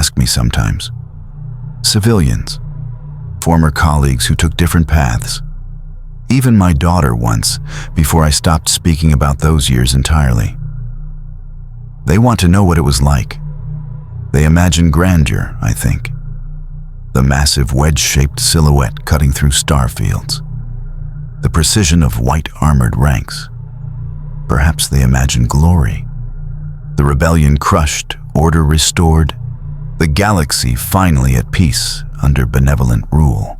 ask me sometimes. Civilians, former colleagues who took different paths. Even my daughter once, before I stopped speaking about those years entirely. They want to know what it was like. They imagine grandeur, I think. The massive wedge-shaped silhouette cutting through star fields. The precision of white-armored ranks. Perhaps they imagine glory. The rebellion crushed, order restored, the galaxy finally at peace under benevolent rule.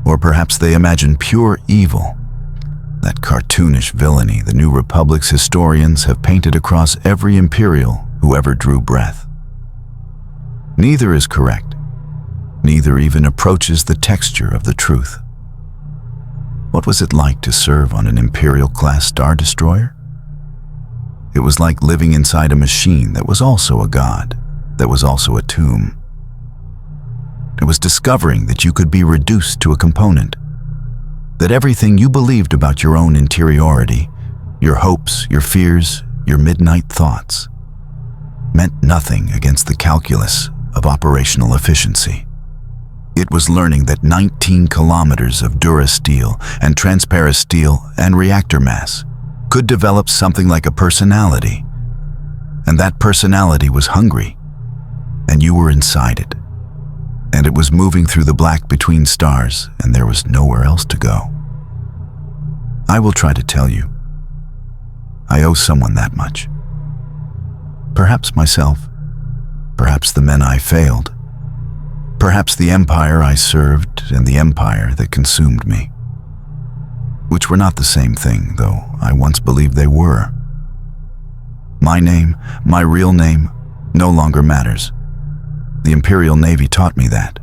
Or perhaps they imagine pure evil, that cartoonish villainy the New Republic's historians have painted across every Imperial who ever drew breath. Neither is correct. Neither even approaches the texture of the truth. What was it like to serve on an Imperial-Class star destroyer? It was like living inside a machine that was also a god, that was also a tomb. It was discovering that you could be reduced to a component, that everything you believed about your own interiority, your hopes, your fears, your midnight thoughts, meant nothing against the calculus of operational efficiency. It was learning that 19 kilometers of durasteel and transparent steel and reactor mass could develop something like a personality, and that personality was hungry, and you were inside it. And it was moving through the black between stars, and there was nowhere else to go. I will try to tell you. I owe someone that much. Perhaps myself. Perhaps the men I failed. Perhaps the empire I served and the empire that consumed me. Which were not the same thing, though I once believed they were. My name, my real name, no longer matters. The Imperial Navy taught me that.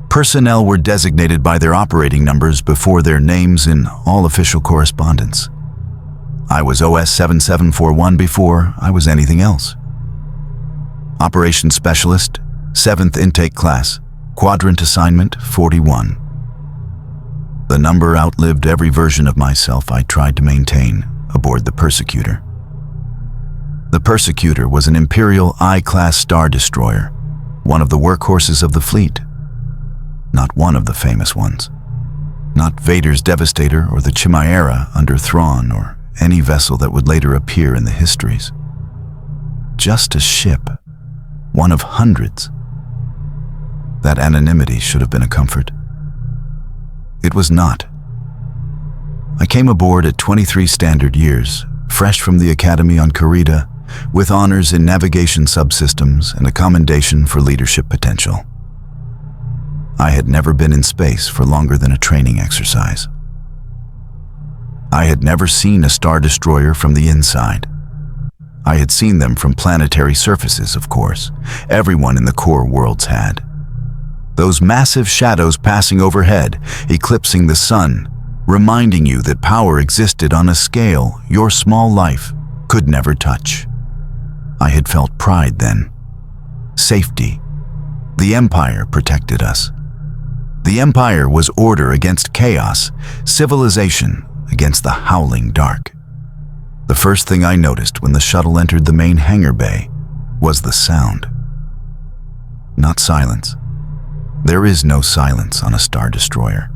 Personnel were designated by their operating numbers before their names in all official correspondence. I was OS 7741 before I was anything else. Operations Specialist, 7th Intake Class, Quadrant Assignment 41. The number outlived every version of myself I tried to maintain aboard the Persecutor. The Persecutor was an Imperial I-class star destroyer, one of the workhorses of the fleet. Not one of the famous ones. Not Vader's Devastator or the Chimera under Thrawn or any vessel that would later appear in the histories. Just a ship, one of hundreds. That anonymity should have been a comfort. It was not. I came aboard at 23 standard years, fresh from the academy on Karida, with honors in navigation subsystems and a commendation for leadership potential. I had never been in space for longer than a training exercise. I had never seen a star destroyer from the inside. I had seen them from planetary surfaces, of course. Everyone in the core worlds had. Those massive shadows passing overhead, eclipsing the sun, reminding you that power existed on a scale your small life could never touch. I had felt pride then. Safety. The Empire protected us. The Empire was order against chaos, civilization against the howling dark. The first thing I noticed when the shuttle entered the main hangar bay was the sound. Not silence. There is no silence on a star destroyer.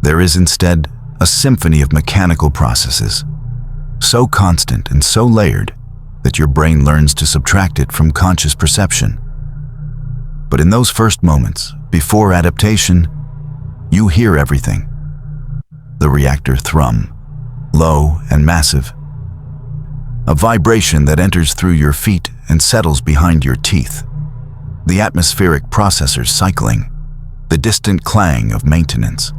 There is instead a symphony of mechanical processes, so constant and so layered that your brain learns to subtract it from conscious perception. But in those first moments, before adaptation, you hear everything. The reactor thrum, low and massive. A vibration that enters through your feet and settles behind your teeth. The atmospheric processors cycling, the distant clang of maintenance,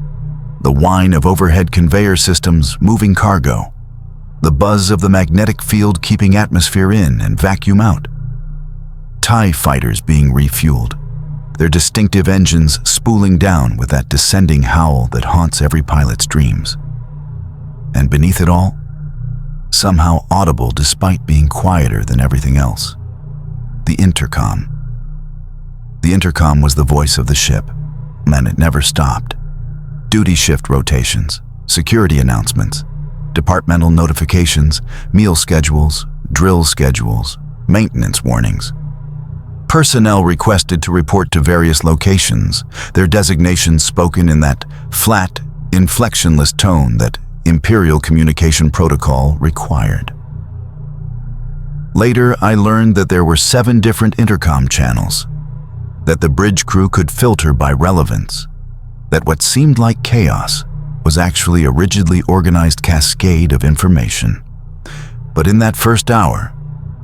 the whine of overhead conveyor systems moving cargo, the buzz of the magnetic field keeping atmosphere in and vacuum out. TIE fighters being refueled, their distinctive engines spooling down with that descending howl that haunts every pilot's dreams. And beneath it all, somehow audible despite being quieter than everything else, the intercom. The intercom was the voice of the ship, and it never stopped. Duty shift rotations, security announcements, departmental notifications, meal schedules, drill schedules, maintenance warnings. Personnel requested to report to various locations, their designations spoken in that flat, inflectionless tone that Imperial communication protocol required. Later, I learned that there were 7 different intercom channels, that the bridge crew could filter by relevance, that what seemed like chaos was actually a rigidly organized cascade of information. But in that first hour,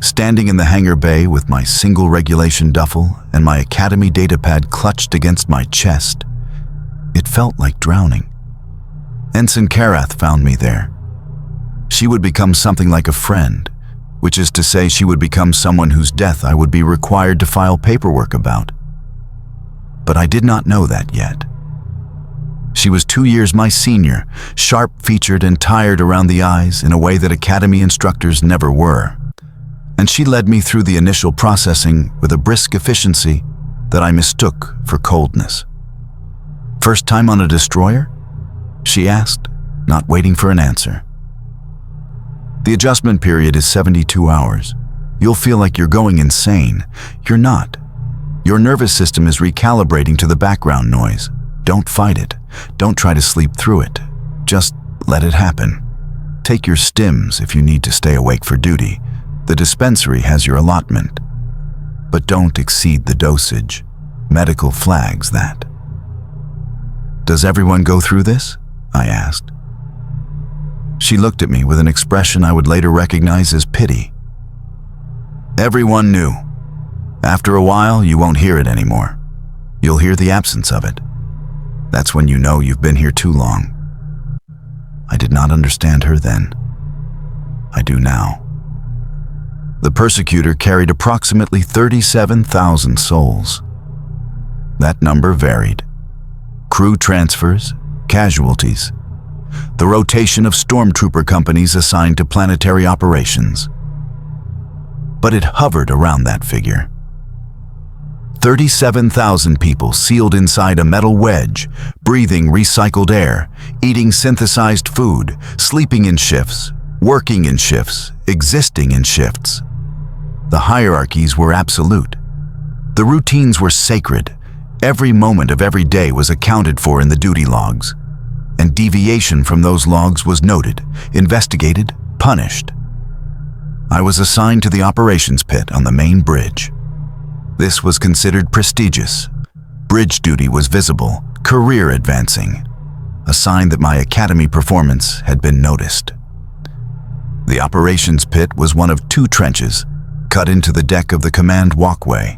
standing in the hangar bay with my single regulation duffel and my Academy datapad clutched against my chest, it felt like drowning. Ensign Karath found me there. She would become something like a friend, which is to say she would become someone whose death I would be required to file paperwork about. But I did not know that yet. She was 2 years my senior, sharp-featured and tired around the eyes in a way that Academy instructors never were. And she led me through the initial processing with a brisk efficiency that I mistook for coldness. "First time on a destroyer?" she asked, not waiting for an answer. "The adjustment period is 72 hours. You'll feel like you're going insane. You're not. Your nervous system is recalibrating to the background noise. Don't fight it. Don't try to sleep through it. Just let it happen. Take your stims if you need to stay awake for duty. The dispensary has your allotment. But don't exceed the dosage. Medical flags that." "Does everyone go through this?" I asked. She looked at me with an expression I would later recognize as pity. "Everyone knew. After a while, you won't hear it anymore. You'll hear the absence of it. That's when you know you've been here too long." I did not understand her then. I do now. The persecutor carried approximately 37,000 souls. That number varied. Crew transfers, casualties, the rotation of stormtrooper companies assigned to planetary operations. But it hovered around that figure. 37,000 people sealed inside a metal wedge, breathing recycled air, eating synthesized food, sleeping in shifts, working in shifts, existing in shifts. The hierarchies were absolute. The routines were sacred. Every moment of every day was accounted for in the duty logs, and deviation from those logs was noted, investigated, punished. I was assigned to the operations pit on the main bridge. This was considered prestigious. Bridge duty was visible, career advancing, a sign that my Academy performance had been noticed. The operations pit was one of 2 trenches cut into the deck of the command walkway,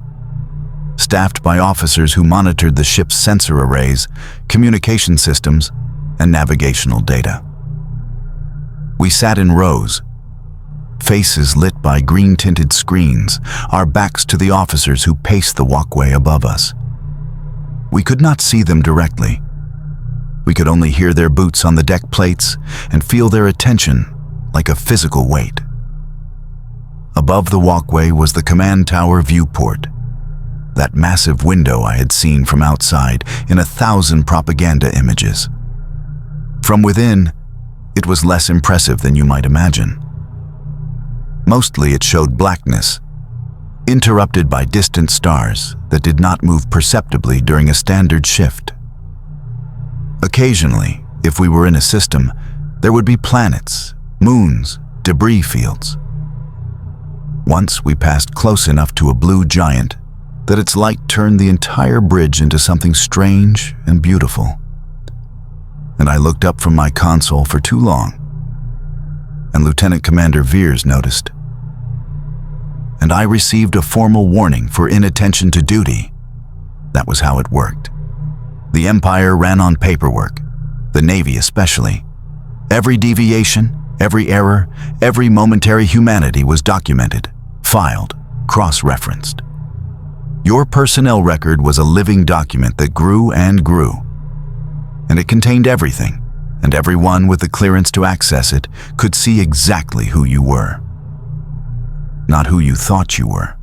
staffed by officers who monitored the ship's sensor arrays, communication systems, and navigational data. We sat in rows, faces lit by green-tinted screens, our backs to the officers who paced the walkway above us. We could not see them directly. We could only hear their boots on the deck plates and feel their attention like a physical weight. Above the walkway was the command tower viewport, that massive window I had seen from outside in 1,000 propaganda images. From within, it was less impressive than you might imagine. Mostly it showed blackness, interrupted by distant stars that did not move perceptibly during a standard shift. Occasionally, if we were in a system, there would be planets, moons, debris fields. Once we passed close enough to a blue giant that its light turned the entire bridge into something strange and beautiful. And I looked up from my console for too long, and Lieutenant Commander Veers noticed. And I received a formal warning for inattention to duty. That was how it worked. The Empire ran on paperwork, the Navy especially. Every deviation, every error, every momentary humanity was documented, filed, cross-referenced. Your personnel record was a living document that grew and grew. And it contained everything, and everyone with the clearance to access it could see exactly who you were. Not who you thought you were,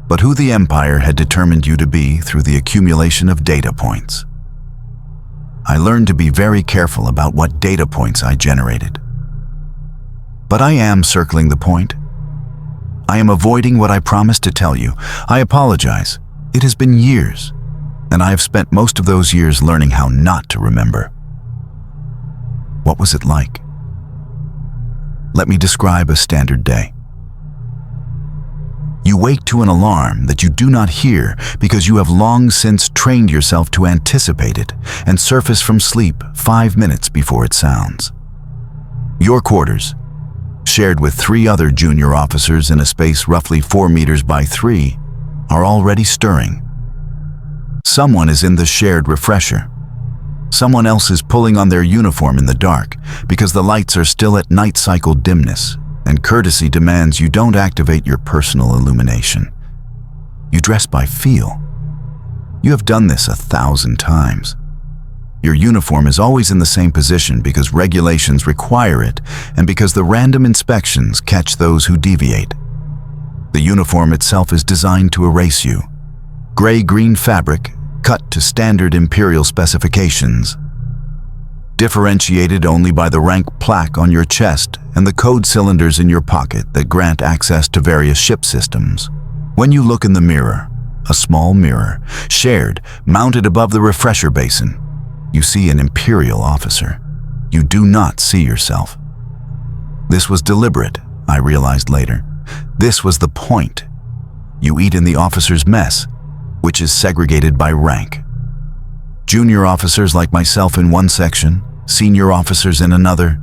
but who the Empire had determined you to be through the accumulation of data points. I learned to be very careful about what data points I generated. But I am circling the point. I am avoiding what I promised to tell you. I apologize. It has been years, and I have spent most of those years learning how not to remember. What was it like? Let me describe a standard day. You wake to an alarm that you do not hear because you have long since trained yourself to anticipate it and surface from sleep 5 minutes before it sounds. Your quarters, shared with 3 other junior officers in a space roughly 4 meters by 3, are already stirring. Someone is in the shared refresher. Someone else is pulling on their uniform in the dark because the lights are still at night cycle dimness, and courtesy demands you don't activate your personal illumination. You dress by feel. You have done this 1,000 times. Your uniform is always in the same position because regulations require it and because the random inspections catch those who deviate. The uniform itself is designed to erase you. Gray-green fabric, cut to standard Imperial specifications. Differentiated only by the rank plaque on your chest and the code cylinders in your pocket that grant access to various ship systems. When you look in the mirror, a small mirror, shared, mounted above the refresher basin, you see an Imperial officer. You do not see yourself. This was deliberate, I realized later. This was the point. You eat in the officer's mess, which is segregated by rank. Junior officers like myself in one section, senior officers in another,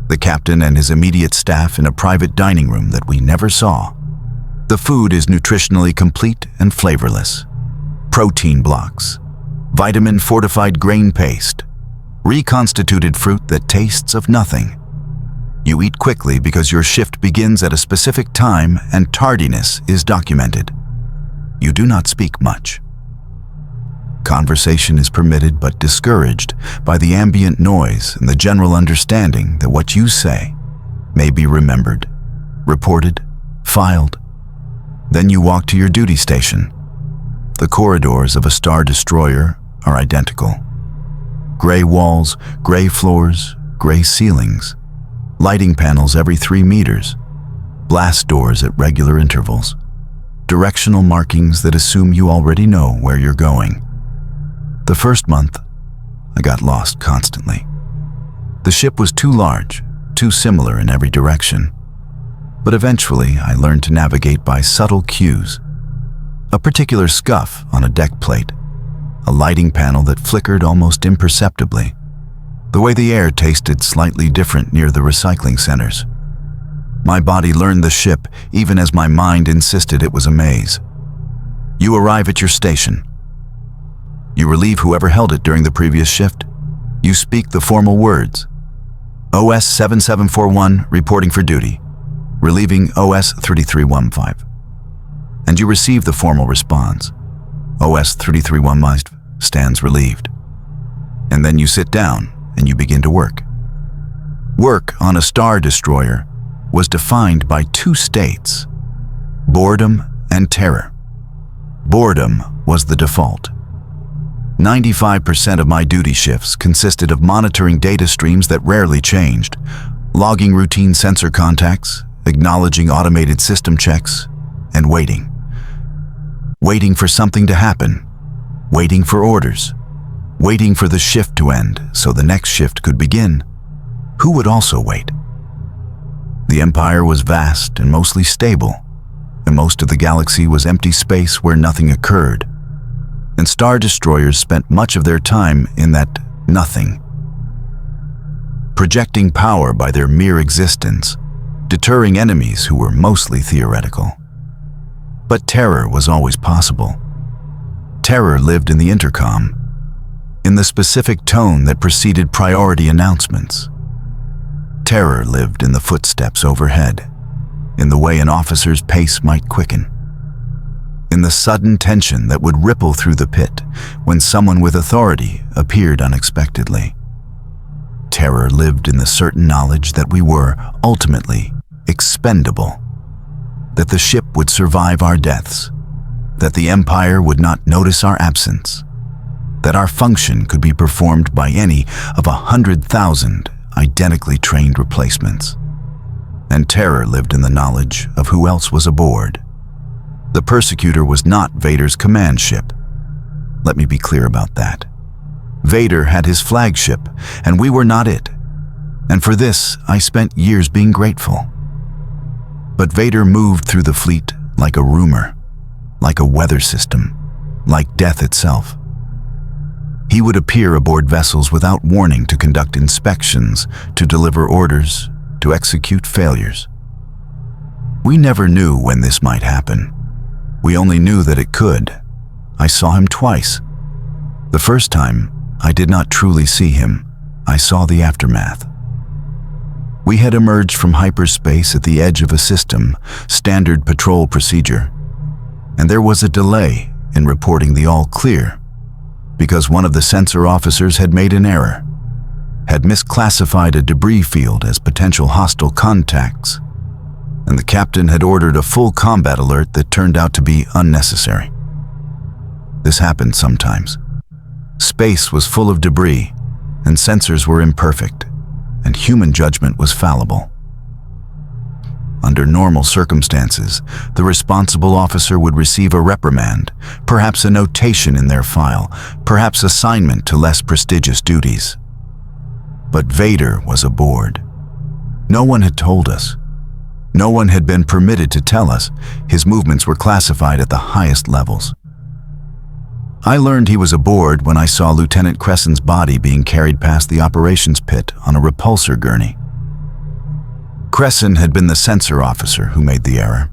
the captain and his immediate staff in a private dining room that we never saw. The food is nutritionally complete and flavorless. Protein blocks, vitamin-fortified grain paste, reconstituted fruit that tastes of nothing. You eat quickly because your shift begins at a specific time and tardiness is documented. You do not speak much. Conversation is permitted but discouraged by the ambient noise and the general understanding that what you say may be remembered, reported, filed. Then you walk to your duty station. The corridors of a star destroyer are identical. Gray walls, gray floors, gray ceilings, lighting panels every 3 meters, blast doors at regular intervals, directional markings that assume you already know where you're going. The first month, I got lost constantly. The ship was too large, too similar in every direction. But eventually, I learned to navigate by subtle cues. A particular scuff on a deck plate, a lighting panel that flickered almost imperceptibly, the way the air tasted slightly different near the recycling centers. My body learned the ship even as my mind insisted it was a maze. You arrive at your station. You relieve whoever held it during the previous shift. You speak the formal words. OS 7741 reporting for duty, relieving OS 3315. And you receive the formal response. OS 3315 stands relieved. And then you sit down and you begin to work. Work on a star destroyer was defined by 2 states, boredom and terror. Boredom was the default. 95% of my duty shifts consisted of monitoring data streams that rarely changed, logging routine sensor contacts, acknowledging automated system checks, and waiting. Waiting for something to happen, waiting for orders, waiting for the shift to end so the next shift could begin. Who would also wait? The Empire was vast and mostly stable, and most of the galaxy was empty space where nothing occurred. And star destroyers spent much of their time in that nothing, projecting power by their mere existence, deterring enemies who were mostly theoretical. But terror was always possible. Terror lived in the intercom, in the specific tone that preceded priority announcements. Terror lived in the footsteps overhead, in the way an officer's pace might quicken, in the sudden tension that would ripple through the pit when someone with authority appeared unexpectedly. Terror lived in the certain knowledge that we were, ultimately, expendable, that the ship would survive our deaths, that the Empire would not notice our absence, that our function could be performed by any of 100,000 identically trained replacements. and terror lived in the knowledge of who else was aboard. The Persecutor was not Vader's command ship. Let me be clear about that. Vader had his flagship, and we were not it. And for this, I spent years being grateful. But Vader moved through the fleet like a rumor, like a weather system, like death itself. He would appear aboard vessels without warning to conduct inspections, to deliver orders, to execute failures. We never knew when this might happen. We only knew that it could. I saw him twice. The first time, I did not truly see him. I saw the aftermath. We had emerged from hyperspace at the edge of a system, standard patrol procedure. And there was a delay in reporting the all clear, because one of the sensor officers had made an error, had misclassified a debris field as potential hostile contacts, and the captain had ordered a full combat alert that turned out to be unnecessary. This happened sometimes. Space was full of debris, and sensors were imperfect, and human judgment was fallible. Under normal circumstances, the responsible officer would receive a reprimand, perhaps a notation in their file, perhaps assignment to less prestigious duties. But Vader was aboard. No one had told us. No one had been permitted to tell us. His movements were classified at the highest levels. I learned he was aboard when I saw Lieutenant Crescen's body being carried past the operations pit on a repulsor gurney. Crescen had been the sensor officer who made the error.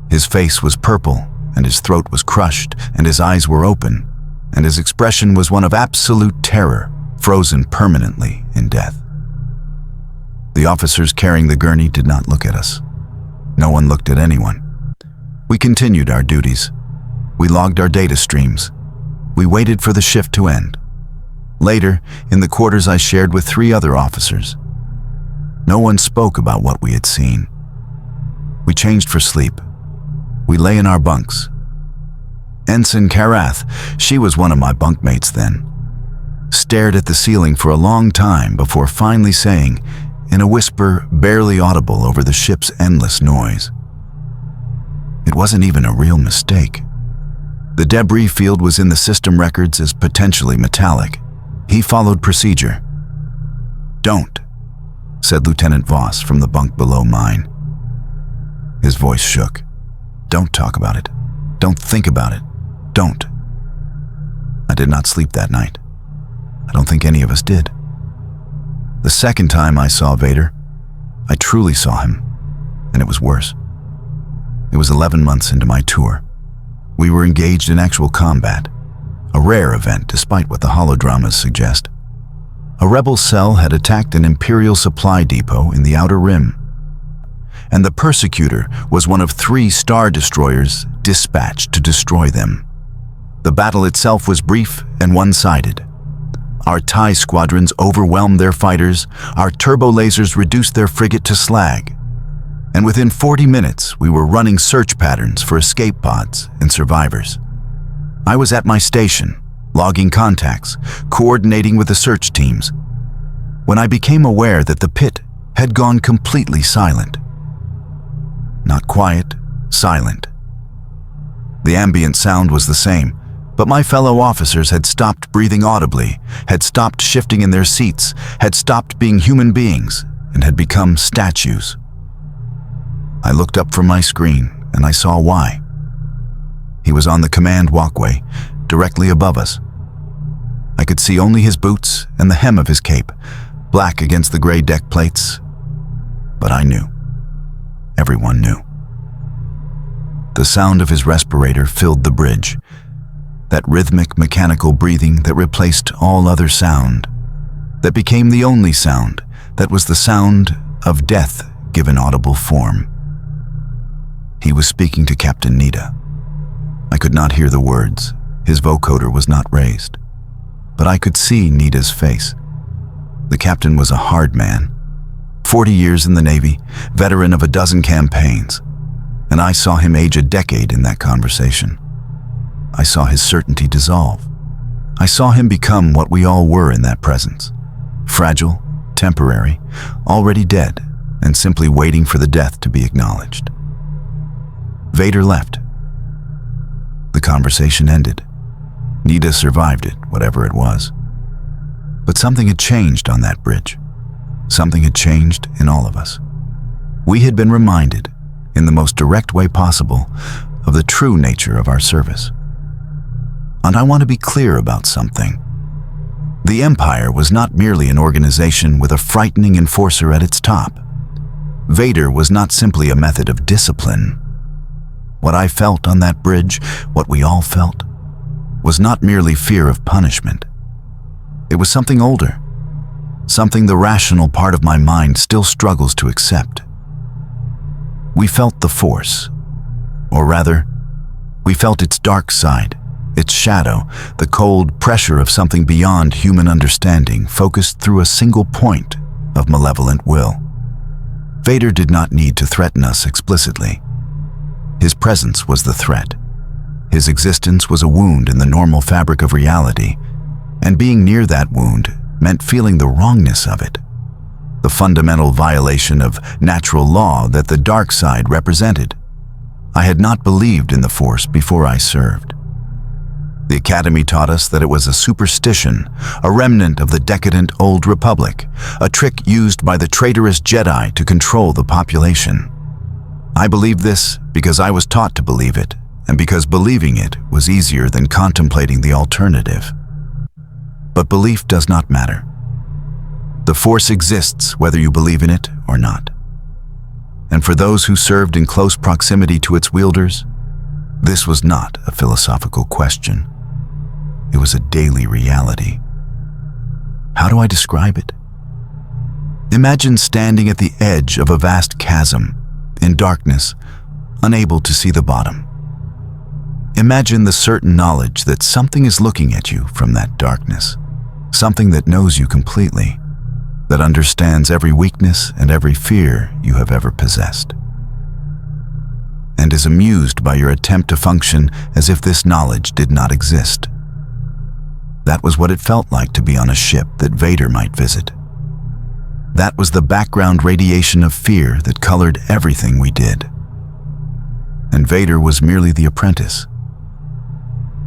His face was purple, and his throat was crushed, and his eyes were open, and his expression was one of absolute terror, frozen permanently in death. The officers carrying the gurney did not look at us. No one looked at anyone. We continued our duties. We logged our data streams. We waited for the shift to end. Later, in the quarters I shared with 3 other officers. No one spoke about what we had seen. We changed for sleep. We lay in our bunks. Ensign Karath, she was one of my bunkmates then, stared at the ceiling for a long time before finally saying, in a whisper barely audible over the ship's endless noise, "It wasn't even a real mistake. The debris field was in the system records as potentially metallic. He followed procedure." "Don't," said Lieutenant Voss from the bunk below mine. His voice shook. "Don't talk about it. Don't think about it. Don't." I did not sleep that night. I don't think any of us did. The second time I saw Vader, I truly saw him, and it was worse. It was 11 months into my tour. We were engaged in actual combat, a rare event despite what the holodramas suggest. A rebel cell had attacked an Imperial supply depot in the Outer Rim, and the Persecutor was one of 3 star destroyers dispatched to destroy them. The battle itself was brief and one-sided. Our TIE squadrons overwhelmed their fighters, our turbo lasers reduced their frigate to slag, and within 40 minutes we were running search patterns for escape pods and survivors. I was at my station, logging contacts, coordinating with the search teams, when I became aware that the pit had gone completely silent. Not quiet, silent. The ambient sound was the same, but my fellow officers had stopped breathing audibly, had stopped shifting in their seats, had stopped being human beings, and had become statues. I looked up from my screen, and I saw why. He was on the command walkway, directly above us. I could see only his boots and the hem of his cape, black against the gray deck plates. But I knew. Everyone knew. The sound of his respirator filled the bridge, that rhythmic mechanical breathing that replaced all other sound, that became the only sound, that was the sound of death given audible form. He was speaking to Captain Nita. I could not hear the words. His vocoder was not raised. But I could see Nita's face. The captain was a hard man, 40 years in the Navy, veteran of a dozen campaigns, and I saw him age a decade in that conversation. I saw his certainty dissolve. I saw him become what we all were in that presence. Fragile, temporary, already dead, and simply waiting for the death to be acknowledged. Vader left. The conversation ended. Nita survived it, whatever it was. But something had changed on that bridge. Something had changed in all of us. We had been reminded, in the most direct way possible, of the true nature of our service. And I want to be clear about something. The Empire was not merely an organization with a frightening enforcer at its top. Vader was not simply a method of discipline. What I felt on that bridge, what we all felt, was not merely fear of punishment. It was something older, something the rational part of my mind still struggles to accept. We felt the Force, or rather, we felt its dark side, its shadow, the cold pressure of something beyond human understanding, focused through a single point of malevolent will. Vader did not need to threaten us explicitly. His presence was the threat. His existence was a wound in the normal fabric of reality, and being near that wound meant feeling the wrongness of it, the fundamental violation of natural law that the dark side represented. I had not believed in the Force before I served. The Academy taught us that it was a superstition, a remnant of the decadent Old Republic, a trick used by the traitorous Jedi to control the population. I believed this because I was taught to believe it, and because believing it was easier than contemplating the alternative. But belief does not matter. The Force exists whether you believe in it or not. And for those who served in close proximity to its wielders, this was not a philosophical question. It was a daily reality. How do I describe it? Imagine standing at the edge of a vast chasm, in darkness, unable to see the bottom. Imagine the certain knowledge that something is looking at you from that darkness, something that knows you completely, that understands every weakness and every fear you have ever possessed, and is amused by your attempt to function as if this knowledge did not exist. That was what it felt like to be on a ship that Vader might visit. That was the background radiation of fear that colored everything we did. And Vader was merely the apprentice.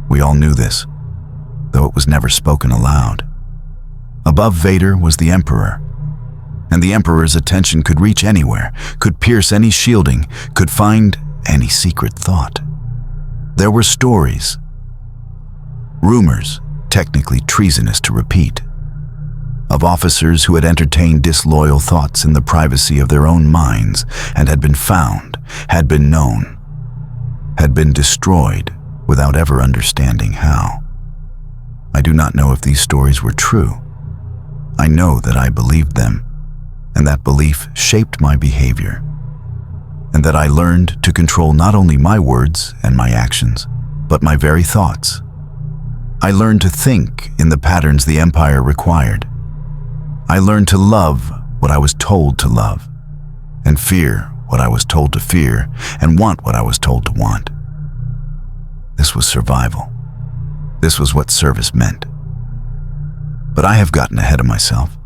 We all knew this, though it was never spoken aloud. Above Vader was the Emperor, and the Emperor's attention could reach anywhere, could pierce any shielding, could find any secret thought. There were stories, rumors, technically treasonous to repeat, of officers who had entertained disloyal thoughts in the privacy of their own minds and had been found, had been known, had been destroyed without ever understanding how. I do not know if these stories were true. I know that I believed them, and that belief shaped my behavior, and that I learned to control not only my words and my actions, but my very thoughts. I learned to think in the patterns the Empire required. I learned to love what I was told to love, and fear what I was told to fear, and want what I was told to want. This was survival. This was what service meant. But I have gotten ahead of myself.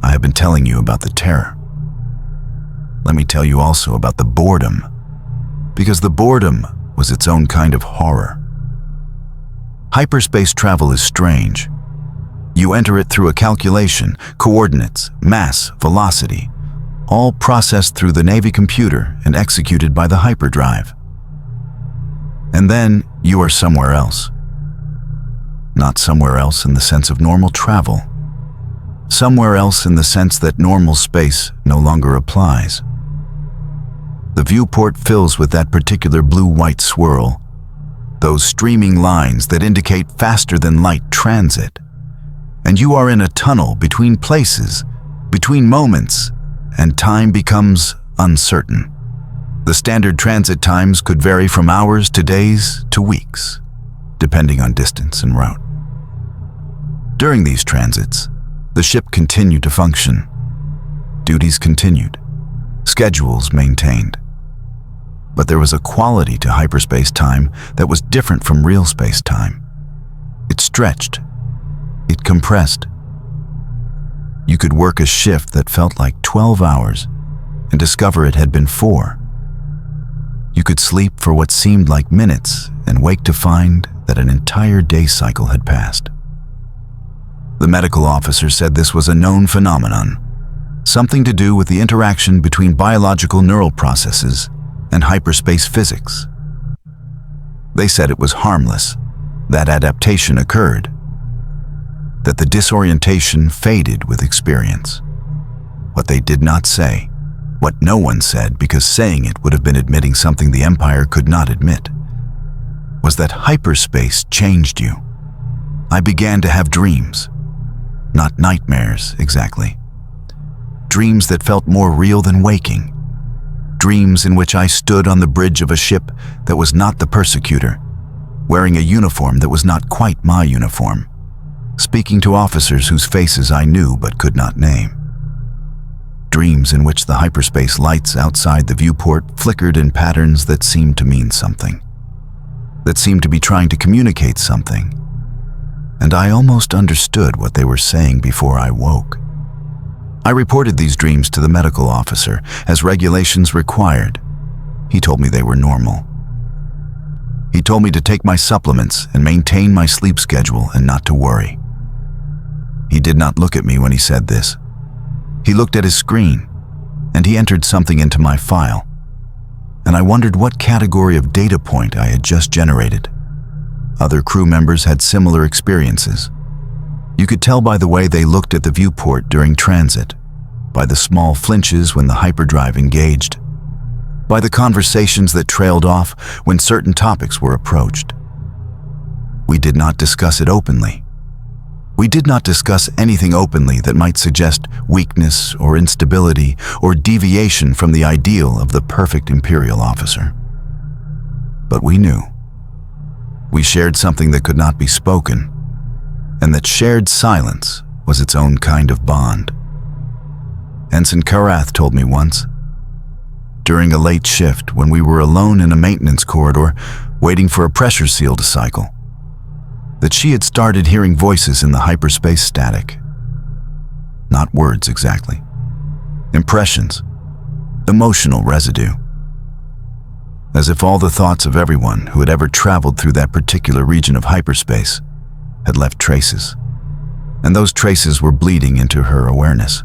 I have been telling you about the terror. Let me tell you also about the boredom, because the boredom was its own kind of horror. Hyperspace travel is strange. You enter it through a calculation, coordinates, mass, velocity, all processed through the Navy computer and executed by the hyperdrive. And then you are somewhere else. Not somewhere else in the sense of normal travel. Somewhere else in the sense that normal space no longer applies. The viewport fills with that particular blue-white swirl, those streaming lines that indicate faster than light transit. And you are in a tunnel between places, between moments, and time becomes uncertain. The standard transit times could vary from hours to days to weeks, depending on distance and route. During these transits, the ship continued to function. Duties continued, schedules maintained. But there was a quality to hyperspace time that was different from real space time. It stretched. It compressed. You could work a shift that felt like 12 hours and discover it had been 4. You could sleep for what seemed like minutes and wake to find that an entire day cycle had passed. The medical officer said this was a known phenomenon, something to do with the interaction between biological neural processes and hyperspace physics. They said it was harmless, that adaptation occurred, that the disorientation faded with experience. What they did not say, what no one said because saying it would have been admitting something the Empire could not admit, was that hyperspace changed you. I began to have dreams, not nightmares exactly. Dreams that felt more real than waking. Dreams in which I stood on the bridge of a ship that was not the persecutor, wearing a uniform that was not quite my uniform, speaking to officers whose faces I knew but could not name. Dreams in which the hyperspace lights outside the viewport flickered in patterns that seemed to mean something, that seemed to be trying to communicate something, and I almost understood what they were saying before I woke. I reported these dreams to the medical officer, as regulations required. He told me they were normal. He told me to take my supplements and maintain my sleep schedule and not to worry. He did not look at me when he said this. He looked at his screen, and he entered something into my file, and I wondered what category of data point I had just generated. Other crew members had similar experiences. You could tell by the way they looked at the viewport during transit, by the small flinches when the hyperdrive engaged, by the conversations that trailed off when certain topics were approached. We did not discuss it openly. We did not discuss anything openly that might suggest weakness or instability or deviation from the ideal of the perfect Imperial officer. But we knew. We shared something that could not be spoken, and that shared silence was its own kind of bond. Ensign Karath told me once, during a late shift when we were alone in a maintenance corridor waiting for a pressure seal to cycle, that she had started hearing voices in the hyperspace static. Not words exactly. Impressions. Emotional residue. As if all the thoughts of everyone who had ever traveled through that particular region of hyperspace had left traces, and those traces were bleeding into her awareness.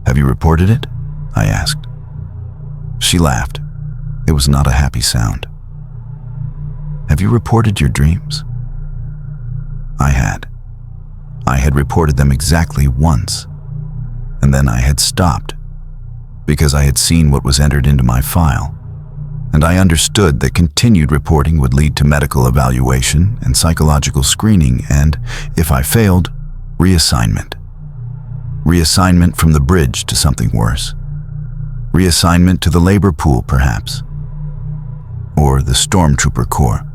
"Have you reported it?" I asked. She laughed. It was not a happy sound. "Have you reported your dreams?" I had. I had reported them exactly once, and then I had stopped, because I had seen what was entered into my file, and I understood that continued reporting would lead to medical evaluation and psychological screening and, if I failed, reassignment. Reassignment from the bridge to something worse. Reassignment to the labor pool, perhaps. Or the Stormtrooper Corps.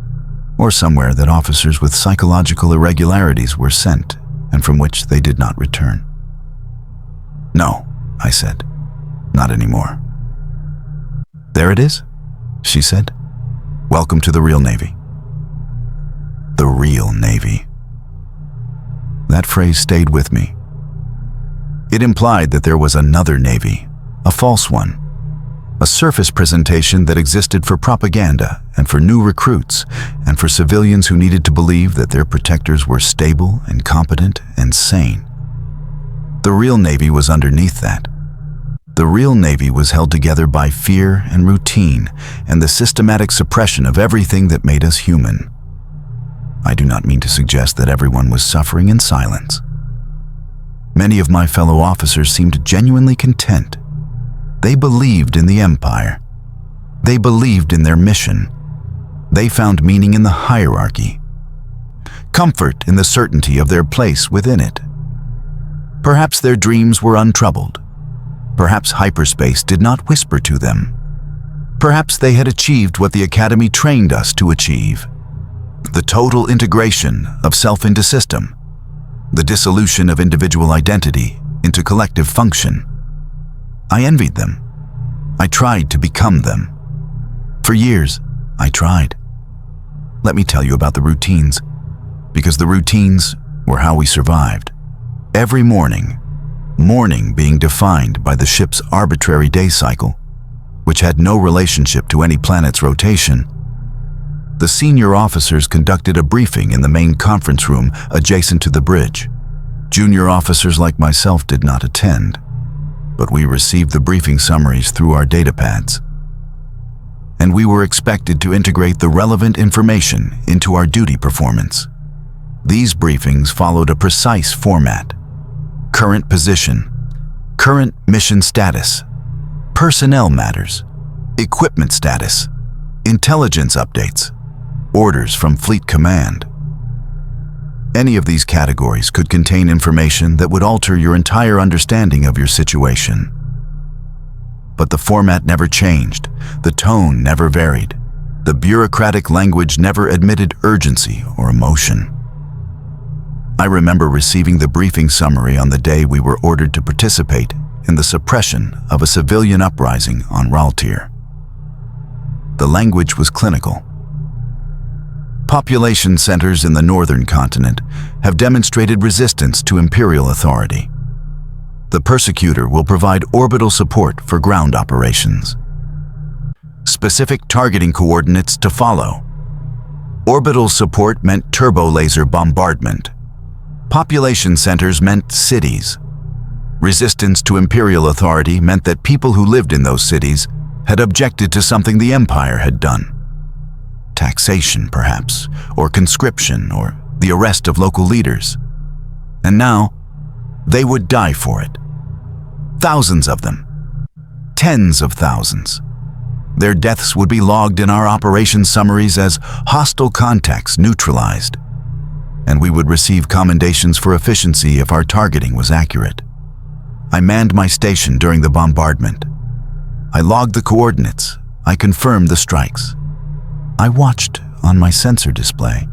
Or somewhere that officers with psychological irregularities were sent and from which they did not return. "No," I said. "Not anymore." "There it is," she said. "Welcome to the real Navy." The real Navy. That phrase stayed with me. It implied that there was another Navy, a false one, a surface presentation that existed for propaganda and for new recruits and for civilians who needed to believe that their protectors were stable and competent and sane. The real Navy was underneath that. The real Navy was held together by fear and routine and the systematic suppression of everything that made us human. I do not mean to suggest that everyone was suffering in silence. Many of my fellow officers seemed genuinely content. They believed in the Empire. They believed in their mission. They found meaning in the hierarchy, comfort in the certainty of their place within it. Perhaps their dreams were untroubled. Perhaps hyperspace did not whisper to them. Perhaps they had achieved what the Academy trained us to achieve: the total integration of self into system, the dissolution of individual identity into collective function. I envied them. I tried to become them. For years, I tried. Let me tell you about the routines, because the routines were how we survived. Every morning, morning being defined by the ship's arbitrary day cycle, which had no relationship to any planet's rotation. The senior officers conducted a briefing in the main conference room adjacent to the bridge. Junior officers like myself did not attend, but we received the briefing summaries through our datapads. And we were expected to integrate the relevant information into our duty performance. These briefings followed a precise format: current position, current mission status, personnel matters, equipment status, intelligence updates, orders from Fleet Command. Any of these categories could contain information that would alter your entire understanding of your situation. But the format never changed, the tone never varied, the bureaucratic language never admitted urgency or emotion. I remember receiving the briefing summary on the day we were ordered to participate in the suppression of a civilian uprising on Raltier. The language was clinical. Population centers in the northern continent have demonstrated resistance to Imperial authority. The persecutor will provide orbital support for ground operations. Specific targeting coordinates to follow. Orbital support meant turbo-laser bombardment. Population centers meant cities. Resistance to Imperial authority meant that people who lived in those cities had objected to something the Empire had done. Taxation, perhaps, or conscription, or the arrest of local leaders. And now, they would die for it. Thousands of them. Tens of thousands. Their deaths would be logged in our operation summaries as hostile contacts neutralized, and we would receive commendations for efficiency if our targeting was accurate. I manned my station during the bombardment. I logged the coordinates. I confirmed the strikes. I watched on my sensor display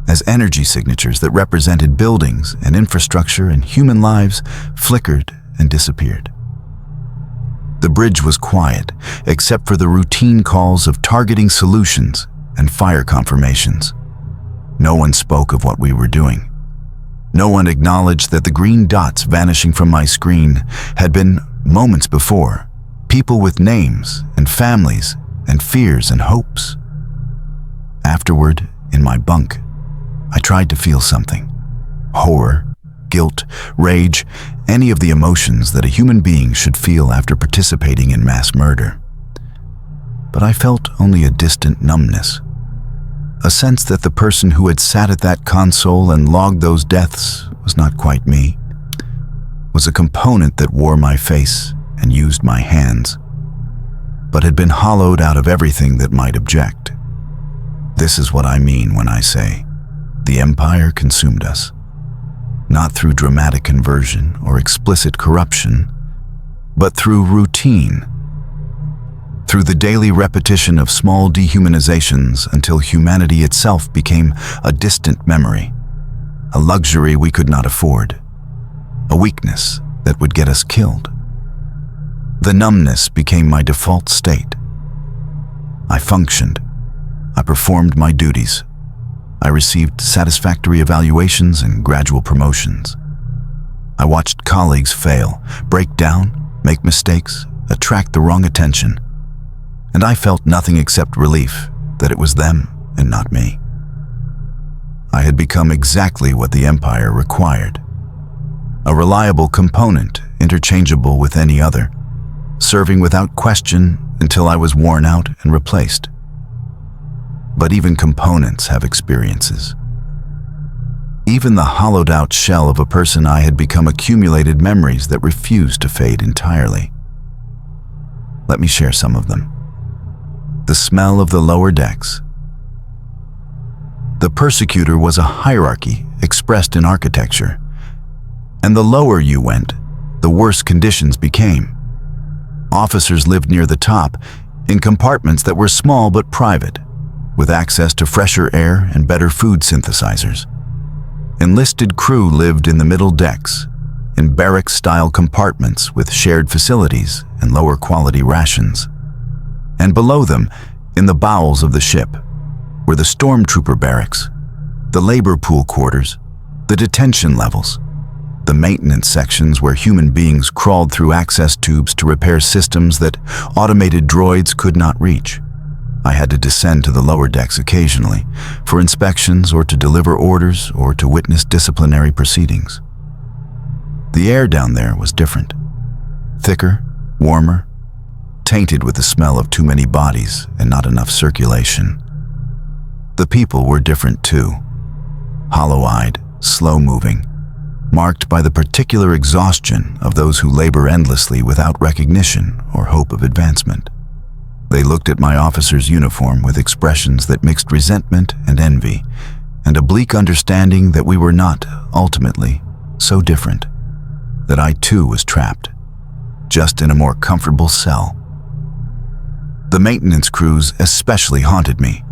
as energy signatures that represented buildings and infrastructure and human lives flickered and disappeared. The bridge was quiet, except for the routine calls of targeting solutions and fire confirmations. No one spoke of what we were doing. No one acknowledged that the green dots vanishing from my screen had been, moments before, people with names and families and fears and hopes. Afterward, in my bunk, I tried to feel something. Horror, guilt, rage, any of the emotions that a human being should feel after participating in mass murder. But I felt only a distant numbness. A sense that the person who had sat at that console and logged those deaths was not quite me, was a component that wore my face and used my hands, but had been hollowed out of everything that might object. This is what I mean when I say, the Empire consumed us. Not through dramatic conversion or explicit corruption, but through routine. Through the daily repetition of small dehumanizations until humanity itself became a distant memory, a luxury we could not afford, a weakness that would get us killed. The numbness became my default state. I functioned. I performed my duties. I received satisfactory evaluations and gradual promotions. I watched colleagues fail, break down, make mistakes, attract the wrong attention, and I felt nothing except relief that it was them and not me. I had become exactly what the Empire required. A reliable component, interchangeable with any other, serving without question until I was worn out and replaced. But even components have experiences. Even the hollowed-out shell of a person I had become accumulated memories that refused to fade entirely. Let me share some of them. The smell of the lower decks. The persecutor was a hierarchy expressed in architecture, and the lower you went, the worse conditions became. Officers lived near the top, in compartments that were small but private, with access to fresher air and better food synthesizers. Enlisted crew lived in the middle decks, in barrack-style compartments with shared facilities and lower-quality rations. And below them, in the bowels of the ship, were the stormtrooper barracks, the labor pool quarters, the detention levels, The maintenance sections where human beings crawled through access tubes to repair systems that automated droids could not reach. I had to descend to the lower decks occasionally for inspections or to deliver orders or to witness disciplinary proceedings. The air down there was different. Thicker, warmer, tainted with the smell of too many bodies and not enough circulation. The people were different too. Hollow-eyed, slow-moving, marked by the particular exhaustion of those who labor endlessly without recognition or hope of advancement. They looked at my officer's uniform with expressions that mixed resentment and envy, and a bleak understanding that we were not, ultimately, so different, that I too was trapped, just in a more comfortable cell. The maintenance crews especially haunted me.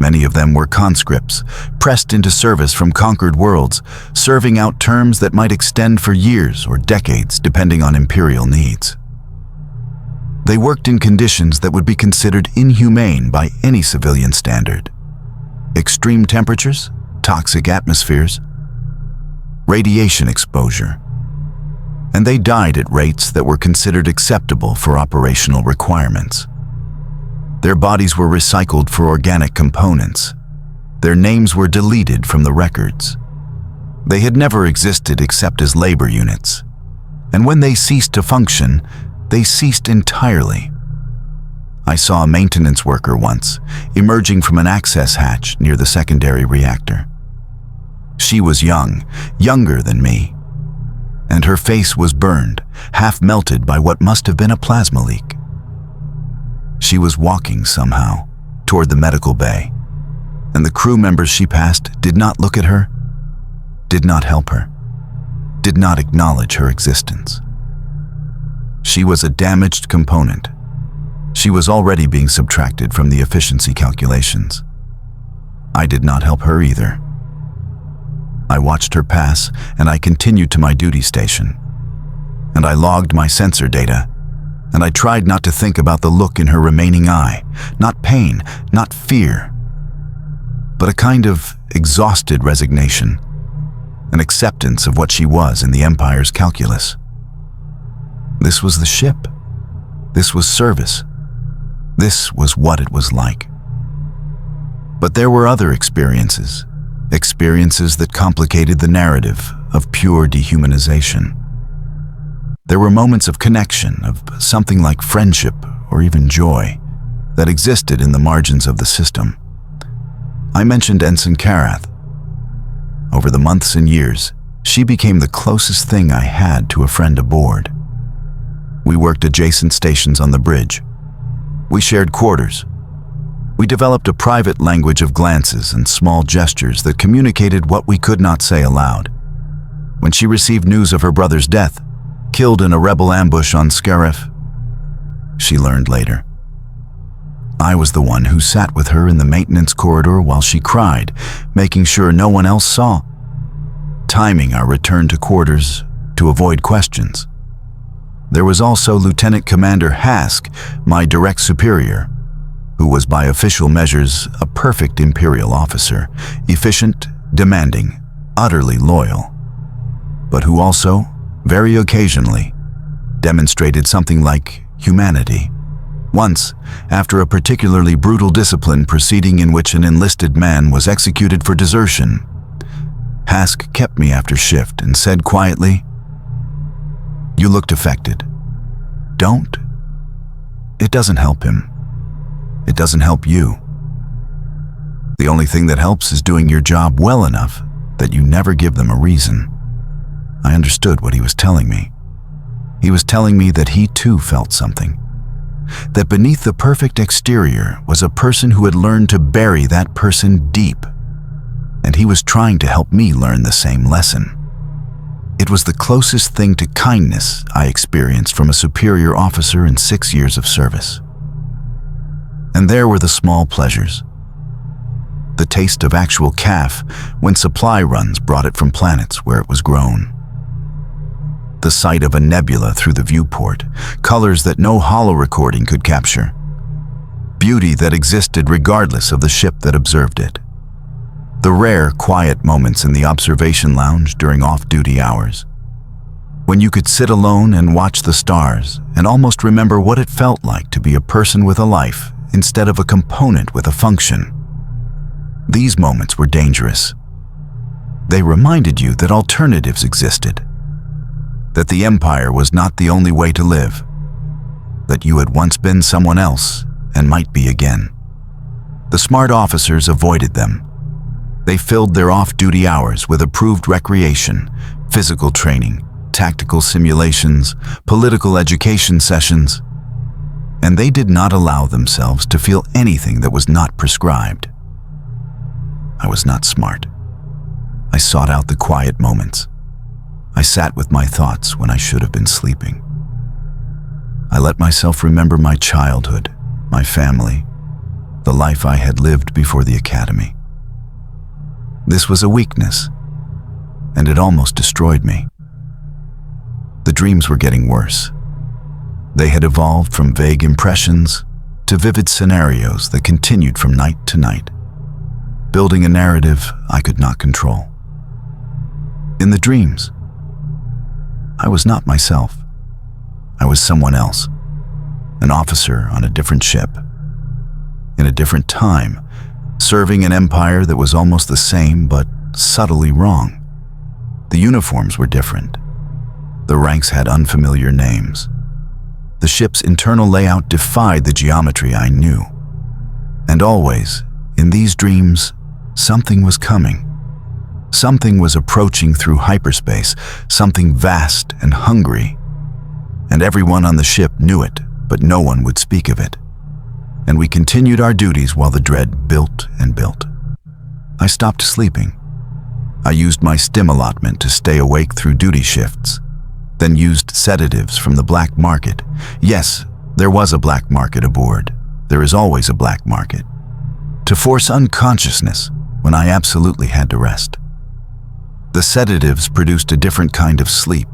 Many of them were conscripts, pressed into service from conquered worlds, serving out terms that might extend for years or decades depending on Imperial needs. They worked in conditions that would be considered inhumane by any civilian standard. Extreme temperatures, toxic atmospheres, radiation exposure. And they died at rates that were considered acceptable for operational requirements. Their bodies were recycled for organic components. Their names were deleted from the records. They had never existed except as labor units. And when they ceased to function, they ceased entirely. I saw a maintenance worker once, emerging from an access hatch near the secondary reactor. She was young, younger than me, and her face was burned, half melted by what must have been a plasma leak. She was walking somehow toward the medical bay, and the crew members she passed did not look at her, did not help her, did not acknowledge her existence. She was a damaged component. She was already being subtracted from the efficiency calculations. I did not help her either. I watched her pass, and I continued to my duty station. And I logged my sensor data, and I tried not to think about the look in her remaining eye, not pain, not fear, but a kind of exhausted resignation, an acceptance of what she was in the Empire's calculus. This was the ship. This was service. This was what it was like. But there were other experiences that complicated the narrative of pure dehumanization. There were moments of connection, of something like friendship or even joy, that existed in the margins of the system. I mentioned Ensign Karath. Over the months and years, she became the closest thing I had to a friend aboard. We worked adjacent stations on the bridge. We shared quarters. We developed a private language of glances and small gestures that communicated what we could not say aloud. When she received news of her brother's death, killed in a rebel ambush on Scarif, she learned later. I was the one who sat with her in the maintenance corridor while she cried, making sure no one else saw, timing our return to quarters to avoid questions. There was also Lieutenant Commander Hask, my direct superior, who was by official measures a perfect Imperial officer, efficient, demanding, utterly loyal, but who also, very occasionally, demonstrated something like humanity. Once, after a particularly brutal discipline proceeding in which an enlisted man was executed for desertion, Hask kept me after shift and said quietly, "You looked affected. Don't. It doesn't help him. It doesn't help you. The only thing that helps is doing your job well enough that you never give them a reason." I understood what he was telling me. He was telling me that he too felt something. That beneath the perfect exterior was a person who had learned to bury that person deep. And he was trying to help me learn the same lesson. It was the closest thing to kindness I experienced from a superior officer in 6 years of service. And there were the small pleasures. The taste of actual calf when supply runs brought it from planets where it was grown. The sight of a nebula through the viewport, colors that no holo recording could capture. Beauty that existed regardless of the ship that observed it. The rare, quiet moments in the observation lounge during off-duty hours, when you could sit alone and watch the stars and almost remember what it felt like to be a person with a life instead of a component with a function. These moments were dangerous. They reminded you that alternatives existed, that the Empire was not the only way to live, that you had once been someone else and might be again. The smart officers avoided them. They filled their off-duty hours with approved recreation, physical training, tactical simulations, political education sessions, and they did not allow themselves to feel anything that was not prescribed. I was not smart. I sought out the quiet moments. I sat with my thoughts when I should have been sleeping. I let myself remember my childhood, my family, the life I had lived before the academy. This was a weakness, and it almost destroyed me. The dreams were getting worse. They had evolved from vague impressions to vivid scenarios that continued from night to night, building a narrative I could not control. In the dreams, I was not myself. I was someone else, an officer on a different ship, in a different time, serving an empire that was almost the same but subtly wrong. The uniforms were different. The ranks had unfamiliar names. The ship's internal layout defied the geometry I knew. And always, in these dreams, something was coming. Something was approaching through hyperspace, something vast and hungry. And everyone on the ship knew it, but no one would speak of it. And we continued our duties while the dread built and built. I stopped sleeping. I used my stim allotment to stay awake through duty shifts, then used sedatives from the black market. Yes, there was a black market aboard. There is always a black market. To force unconsciousness when I absolutely had to rest. The sedatives produced a different kind of sleep,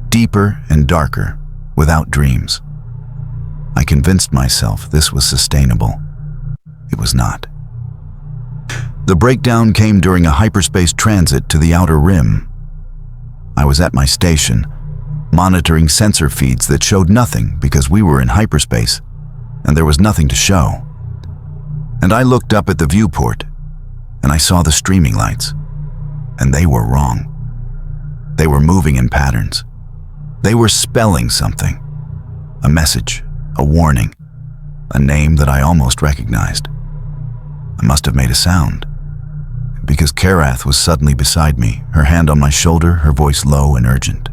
deeper and darker, without dreams. I convinced myself this was sustainable. It was not. The breakdown came during a hyperspace transit to the outer rim. I was at my station, monitoring sensor feeds that showed nothing because we were in hyperspace, and there was nothing to show. And I looked up at the viewport, and I saw the streaming lights, and they were wrong. They were moving in patterns. They were spelling something. A message, a warning, a name that I almost recognized. I must have made a sound, because Karath was suddenly beside me, her hand on my shoulder, her voice low and urgent.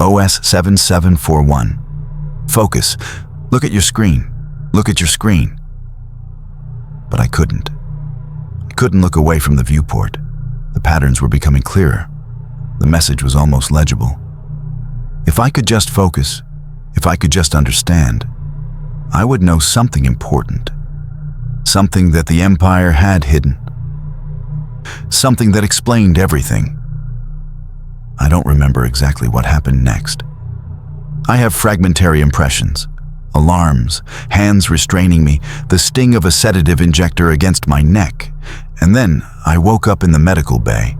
OS 7741. Focus. Look at your screen. Look at your screen. But I couldn't. I couldn't look away from the viewport. The patterns were becoming clearer. The message was almost legible. If I could just focus, if I could just understand, I would know something important. Something that the Empire had hidden. Something that explained everything. I don't remember exactly what happened next. I have fragmentary impressions, alarms, hands restraining me, the sting of a sedative injector against my neck, and then I woke up in the medical bay,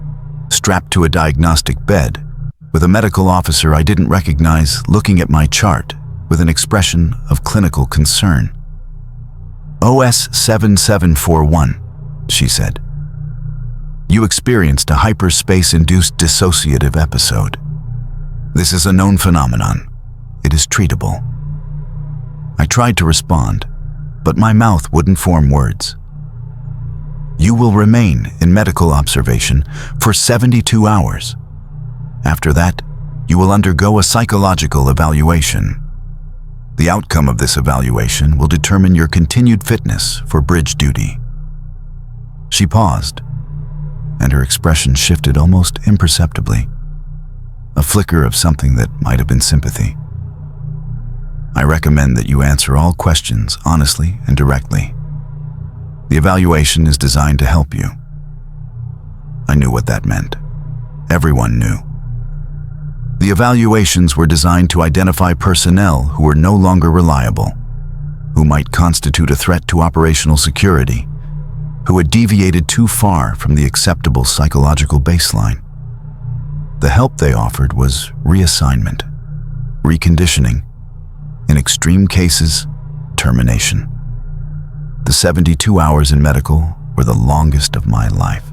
strapped to a diagnostic bed, with a medical officer I didn't recognize looking at my chart with an expression of clinical concern. OS 7741, she said. You experienced a hyperspace-induced dissociative episode. This is a known phenomenon. It is treatable. I tried to respond, but my mouth wouldn't form words. You will remain in medical observation for 72 hours. After that, you will undergo a psychological evaluation. The outcome of this evaluation will determine your continued fitness for bridge duty. She paused, and her expression shifted almost imperceptibly, a flicker of something that might have been sympathy. I recommend that you answer all questions honestly and directly. The evaluation is designed to help you. I knew what that meant. Everyone knew. The evaluations were designed to identify personnel who were no longer reliable, who might constitute a threat to operational security, who had deviated too far from the acceptable psychological baseline. The help they offered was reassignment, reconditioning, in extreme cases, termination. The 72 hours in medical were the longest of my life.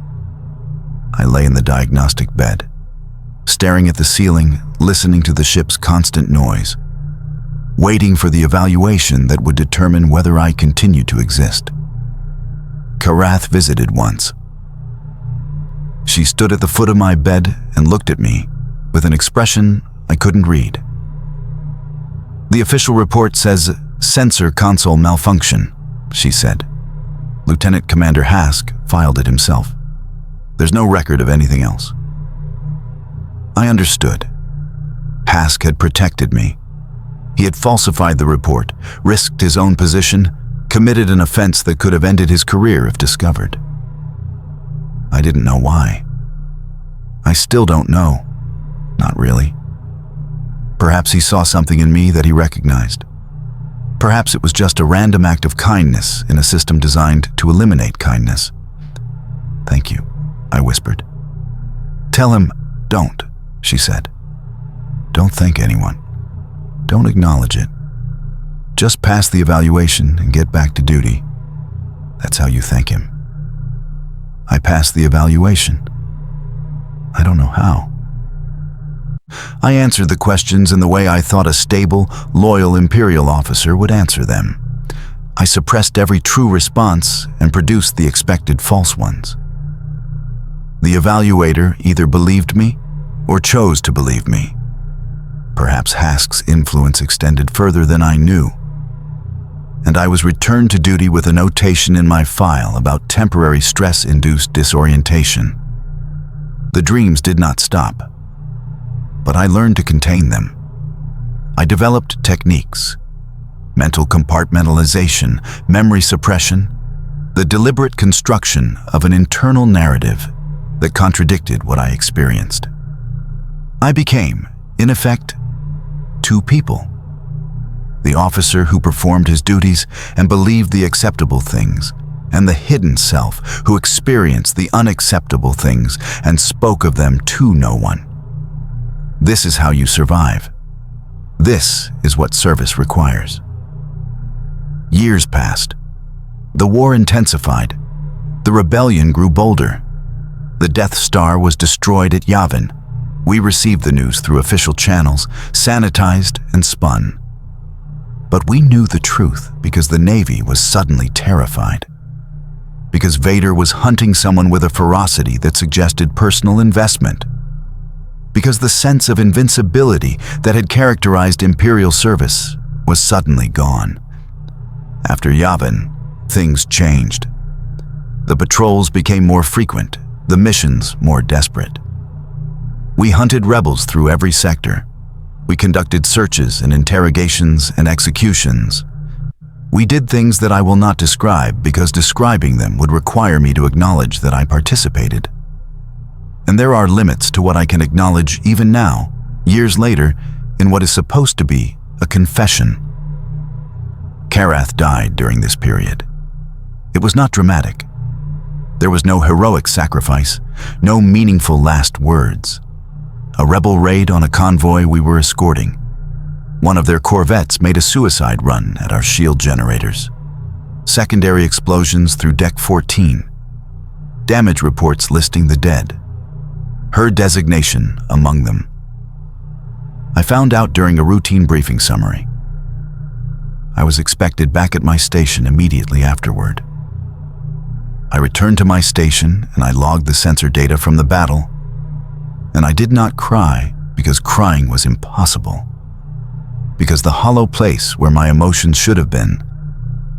I lay in the diagnostic bed, staring at the ceiling, listening to the ship's constant noise, waiting for the evaluation that would determine whether I continued to exist. Karath visited once. She stood at the foot of my bed and looked at me with an expression I couldn't read. "The official report says sensor console malfunction," she said. Lieutenant Commander Hask filed it himself. There's no record of anything else. I understood. Hask had protected me. He had falsified the report, risked his own position, committed an offense that could have ended his career if discovered. I didn't know why. I still don't know. Not really. Perhaps he saw something in me that he recognized. Perhaps it was just a random act of kindness in a system designed to eliminate kindness. "Thank you," I whispered. "Tell him, don't," she said. "Don't thank anyone. Don't acknowledge it. Just pass the evaluation and get back to duty. That's how you thank him." I passed the evaluation. I don't know how. I answered the questions in the way I thought a stable, loyal Imperial officer would answer them. I suppressed every true response and produced the expected false ones. The evaluator either believed me or chose to believe me. Perhaps Hask's influence extended further than I knew. And I was returned to duty with a notation in my file about temporary stress-induced disorientation. The dreams did not stop, but I learned to contain them. I developed techniques: mental compartmentalization, memory suppression, the deliberate construction of an internal narrative that contradicted what I experienced. I became, in effect, two people. The officer who performed his duties and believed the acceptable things, and the hidden self who experienced the unacceptable things and spoke of them to no one. This is how you survive. This is what service requires. Years passed. The war intensified. The rebellion grew bolder. The Death Star was destroyed at Yavin. We received the news through official channels, sanitized and spun. But we knew the truth because the Navy was suddenly terrified. Because Vader was hunting someone with a ferocity that suggested personal investment. Because the sense of invincibility that had characterized Imperial service was suddenly gone. After Yavin, things changed. The patrols became more frequent, the missions more desperate. We hunted rebels through every sector. We conducted searches and interrogations and executions. We did things that I will not describe because describing them would require me to acknowledge that I participated. And there are limits to what I can acknowledge even now, years later, in what is supposed to be a confession. Karath died during this period. It was not dramatic. There was no heroic sacrifice, no meaningful last words. A rebel raid on a convoy we were escorting. One of their corvettes made a suicide run at our shield generators. Secondary explosions through Deck 14. Damage reports listing the dead. Her designation among them. I found out during a routine briefing summary. I was expected back at my station immediately afterward. I returned to my station and I logged the sensor data from the battle. And I did not cry because crying was impossible. Because the hollow place where my emotions should have been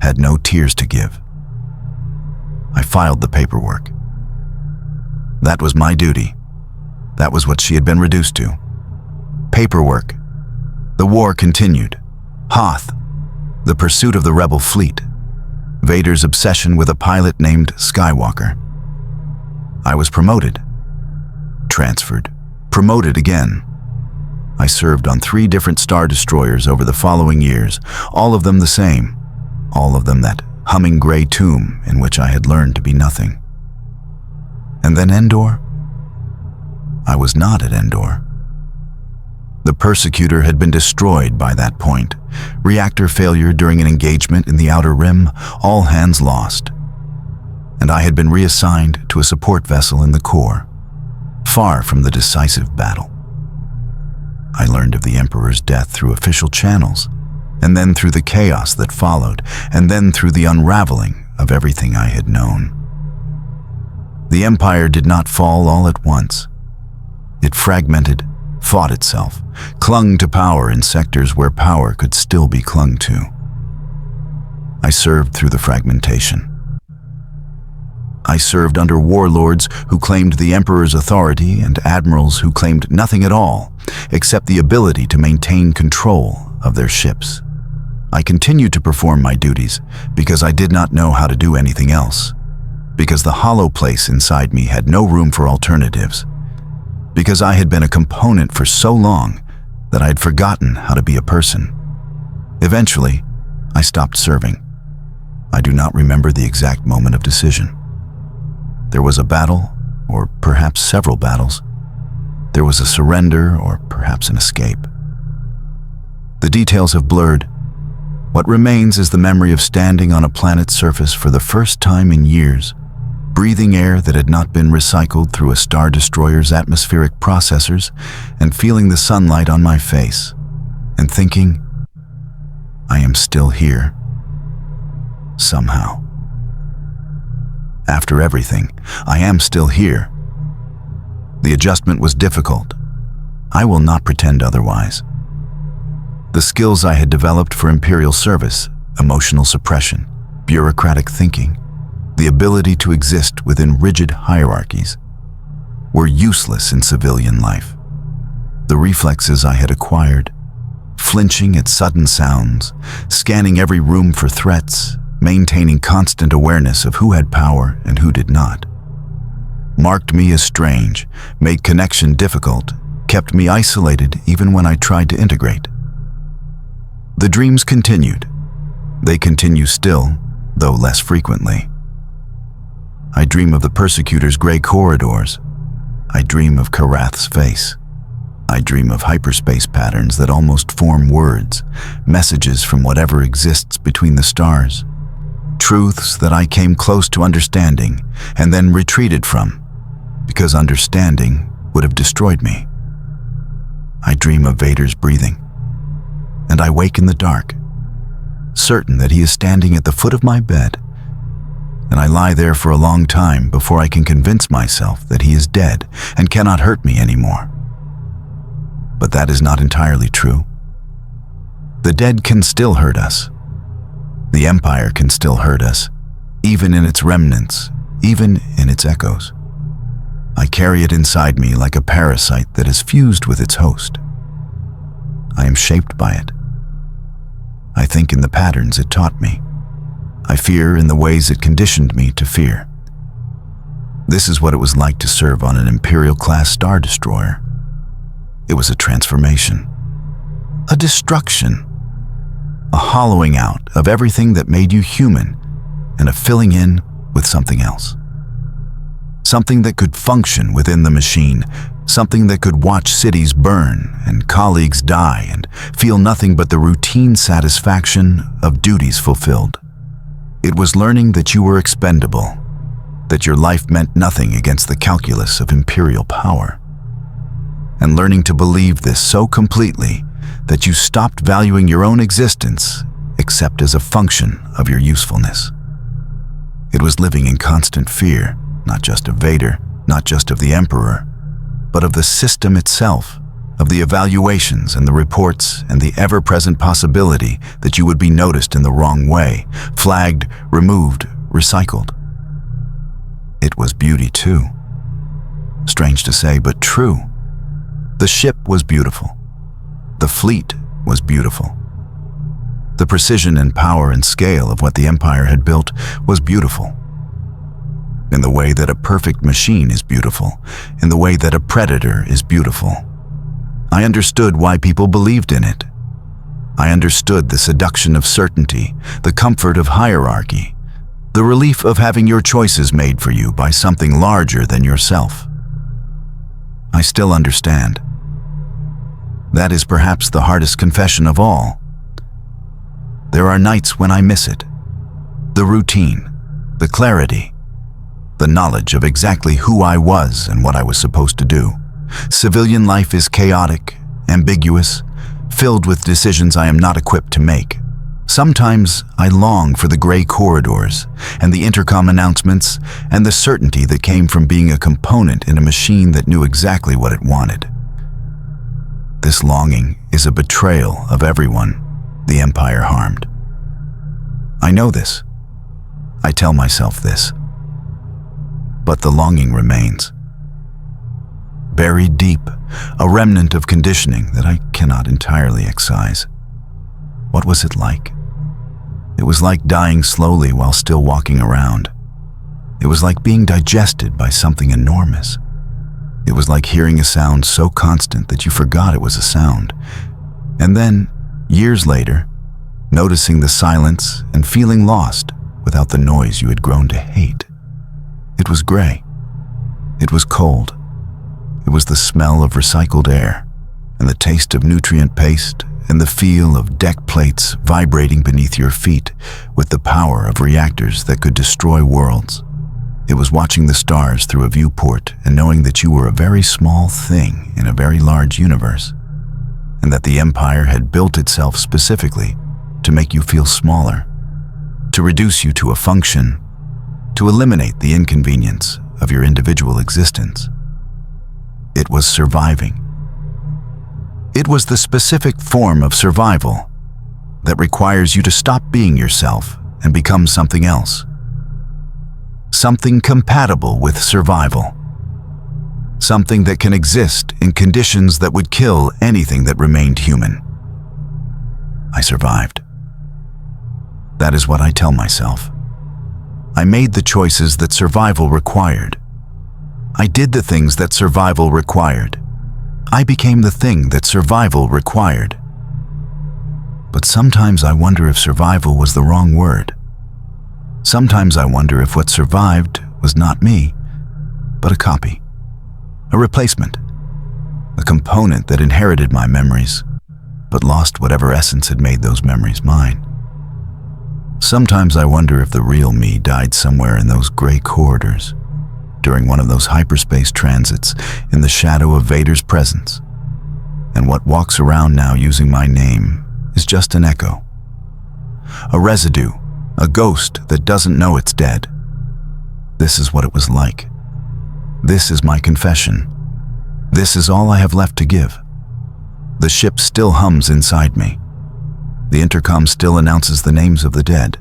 had no tears to give. I filed the paperwork. That was my duty. That was what she had been reduced to. Paperwork. The war continued. Hoth. The pursuit of the rebel fleet. Vader's obsession with a pilot named Skywalker. I was promoted. Transferred. Promoted again. I served on 3 different Star Destroyers over the following years, all of them the same, all of them that humming gray tomb in which I had learned to be nothing. And then Endor? I was not at Endor. The Persecutor had been destroyed by that point. Reactor failure during an engagement in the Outer Rim, all hands lost. And I had been reassigned to a support vessel in the core, far from the decisive battle. I learned of the Emperor's death through official channels, and then through the chaos that followed, and then through the unraveling of everything I had known. The Empire did not fall all at once. It fragmented, fought itself, clung to power in sectors where power could still be clung to. I served through the fragmentation. I served under warlords who claimed the Emperor's authority and admirals who claimed nothing at all except the ability to maintain control of their ships. I continued to perform my duties because I did not know how to do anything else, because the hollow place inside me had no room for alternatives, because I had been a component for so long that I had forgotten how to be a person. Eventually, I stopped serving. I do not remember the exact moment of decision. There was a battle, or perhaps several battles. There was a surrender, or perhaps an escape. The details have blurred. What remains is the memory of standing on a planet's surface for the first time in years, breathing air that had not been recycled through a Star Destroyer's atmospheric processors, and feeling the sunlight on my face, and thinking, I am still here. Somehow. After everything, I am still here. The adjustment was difficult. I will not pretend otherwise. The skills I had developed for Imperial service, emotional suppression, bureaucratic thinking, the ability to exist within rigid hierarchies, were useless in civilian life. The reflexes I had acquired, flinching at sudden sounds, scanning every room for threats, maintaining constant awareness of who had power and who did not, marked me as strange, made connection difficult, kept me isolated even when I tried to integrate. The dreams continued. They continue still, though less frequently. I dream of the Persecutor's gray corridors. I dream of Karath's face. I dream of hyperspace patterns that almost form words, messages from whatever exists between the stars. Truths that I came close to understanding and then retreated from, because understanding would have destroyed me. I dream of Vader's breathing, and I wake in the dark, certain that he is standing at the foot of my bed, and I lie there for a long time before I can convince myself that he is dead and cannot hurt me anymore. But that is not entirely true. The dead can still hurt us. The Empire can still hurt us, even in its remnants, even in its echoes. I carry it inside me like a parasite that is fused with its host. I am shaped by it. I think in the patterns it taught me. I fear in the ways it conditioned me to fear. This is what it was like to serve on an Imperial-Class Star Destroyer. It was a transformation, a destruction, a hollowing out of everything that made you human and a filling in with something else. Something that could function within the machine, something that could watch cities burn and colleagues die and feel nothing but the routine satisfaction of duties fulfilled. It was learning that you were expendable, that your life meant nothing against the calculus of imperial power, and learning to believe this so completely that you stopped valuing your own existence except as a function of your usefulness. It was living in constant fear, not just of Vader, not just of the Emperor, but of the system itself, of the evaluations and the reports and the ever-present possibility that you would be noticed in the wrong way, flagged, removed, recycled. It was beauty too. Strange to say, but true. The ship was beautiful. The fleet was beautiful. The precision and power and scale of what the Empire had built was beautiful. In the way that a perfect machine is beautiful, in the way that a predator is beautiful. I understood why people believed in it. I understood the seduction of certainty, the comfort of hierarchy, the relief of having your choices made for you by something larger than yourself. I still understand. That is perhaps the hardest confession of all. There are nights when I miss it. The routine, the clarity, the knowledge of exactly who I was and what I was supposed to do. Civilian life is chaotic, ambiguous, filled with decisions I am not equipped to make. Sometimes I long for the gray corridors and the intercom announcements and the certainty that came from being a component in a machine that knew exactly what it wanted. This longing is a betrayal of everyone the Empire harmed. I know this. I tell myself this. But the longing remains. Buried deep, a remnant of conditioning that I cannot entirely excise. What was it like? It was like dying slowly while still walking around. It was like being digested by something enormous. It was like hearing a sound so constant that you forgot it was a sound. And then, years later, noticing the silence and feeling lost without the noise you had grown to hate. It was gray. It was cold. It was the smell of recycled air, and the taste of nutrient paste, and the feel of deck plates vibrating beneath your feet with the power of reactors that could destroy worlds. It was watching the stars through a viewport and knowing that you were a very small thing in a very large universe, and that the Empire had built itself specifically to make you feel smaller, to reduce you to a function, to eliminate the inconvenience of your individual existence. It was surviving. It was the specific form of survival that requires you to stop being yourself and become something else. Something compatible with survival. Something that can exist in conditions that would kill anything that remained human. I survived. That is what I tell myself. I made the choices that survival required. I did the things that survival required. I became the thing that survival required. But sometimes I wonder if survival was the wrong word. Sometimes I wonder if what survived was not me, but a copy, a replacement, a component that inherited my memories, but lost whatever essence had made those memories mine. Sometimes I wonder if the real me died somewhere in those gray corridors, during one of those hyperspace transits in the shadow of Vader's presence, and what walks around now using my name is just an echo, a residue, a ghost that doesn't know it's dead. This is what it was like. This is my confession. This is all I have left to give. The ship still hums inside me. The intercom still announces the names of the dead.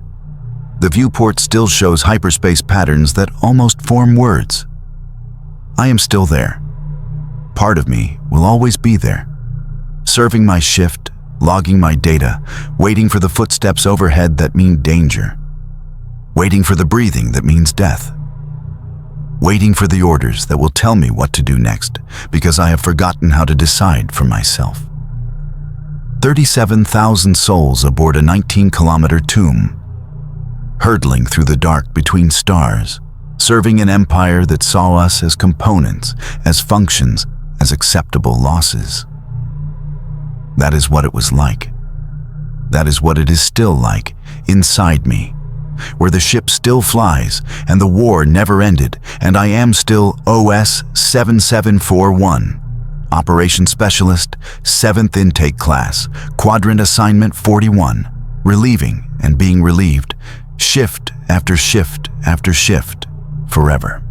The viewport still shows hyperspace patterns that almost form words. I am still there. Part of me will always be there, serving my shift, logging my data, waiting for the footsteps overhead that mean danger, waiting for the breathing that means death, waiting for the orders that will tell me what to do next, because I have forgotten how to decide for myself. 37,000 souls aboard a 19-kilometer tomb, hurtling through the dark between stars, serving an empire that saw us as components, as functions, as acceptable losses. That is what it was like. That is what it is still like, inside me, where the ship still flies and the war never ended, and I am still OS 7741, Operation Specialist, 7th Intake Class, Quadrant Assignment 41, relieving and being relieved, shift after shift after shift, forever.